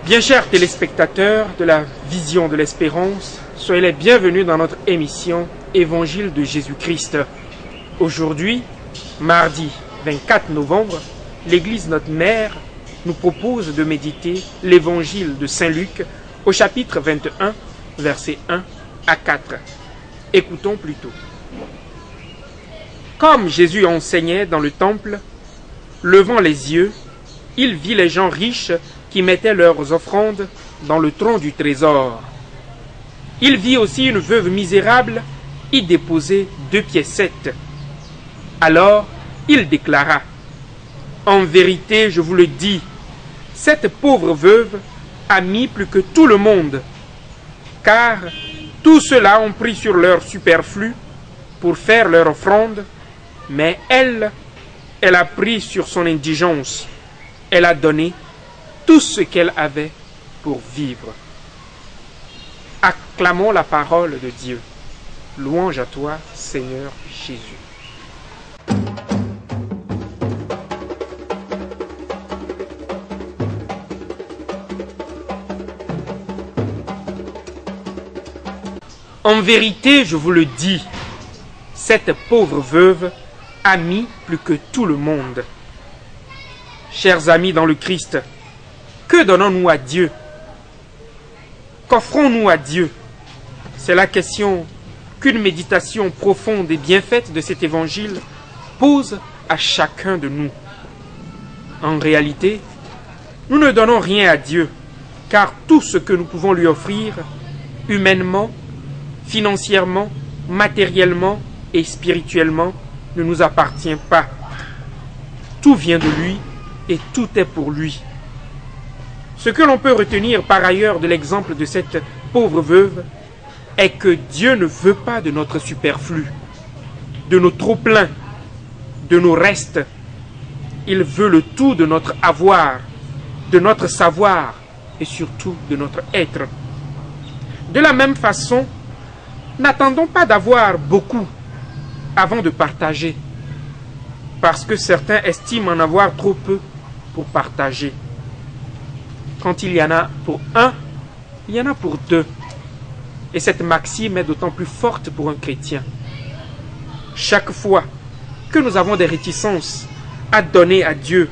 Bien chers téléspectateurs de la Vision de l'Espérance, soyez les bienvenus dans notre émission Évangile de Jésus-Christ. Aujourd'hui, mardi 24 novembre, l'Église Notre Mère nous propose de méditer l'Évangile de Saint Luc au chapitre 21, versets 1 à 4. Écoutons plutôt. Comme Jésus enseignait dans le temple, levant les yeux, il vit les gens riches qui mettaient leurs offrandes dans le tronc du trésor. Il vit aussi une veuve misérable y déposer 2 piécettes. Alors il déclara: En vérité, je vous le dis, cette pauvre veuve a mis plus que tout le monde, car tous ceux-là ont pris sur leur superflu pour faire leur offrande, mais elle a pris sur son indigence. Elle a donné tout ce qu'elle avait pour vivre. Acclamons la parole de Dieu. Louange à toi, Seigneur Jésus. En vérité, je vous le dis, cette pauvre veuve a mis plus que tout le monde. Chers amis dans le Christ, que donnons-nous à Dieu? Qu'offrons-nous à Dieu? C'est la question qu'une méditation profonde et bien faite de cet évangile pose à chacun de nous. En réalité, nous ne donnons rien à Dieu, car tout ce que nous pouvons lui offrir, humainement, financièrement, matériellement et spirituellement, ne nous appartient pas. Tout vient de lui et tout est pour lui. Ce que l'on peut retenir par ailleurs de l'exemple de cette pauvre veuve est que Dieu ne veut pas de notre superflu, de nos trop-pleins, de nos restes. Il veut le tout de notre avoir, de notre savoir et surtout de notre être. De la même façon, n'attendons pas d'avoir beaucoup avant de partager, parce que certains estiment en avoir trop peu pour partager. Quand il y en a pour un, il y en a pour deux. Et cette maxime est d'autant plus forte pour un chrétien. Chaque fois que nous avons des réticences à donner à Dieu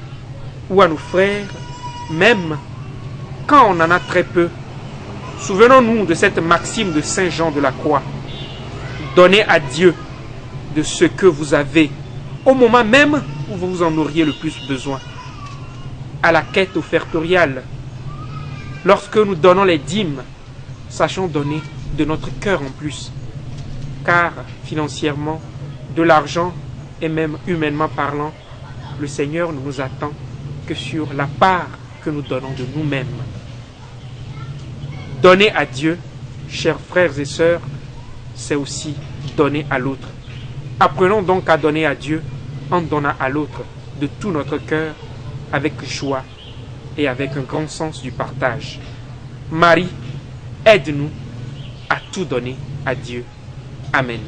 ou à nos frères, même quand on en a très peu, souvenons-nous de cette maxime de Saint Jean de la Croix. Donnez à Dieu de ce que vous avez, au moment même où vous en auriez le plus besoin. À la quête offertoriale, lorsque nous donnons les dîmes, sachons donner de notre cœur en plus. Car financièrement, de l'argent et même humainement parlant, le Seigneur ne nous attend que sur la part que nous donnons de nous-mêmes. Donner à Dieu, chers frères et sœurs, c'est aussi donner à l'autre. Apprenons donc à donner à Dieu en donnant à l'autre de tout notre cœur, avec joie et avec un grand sens du partage. Marie, aide-nous à tout donner à Dieu. Amen.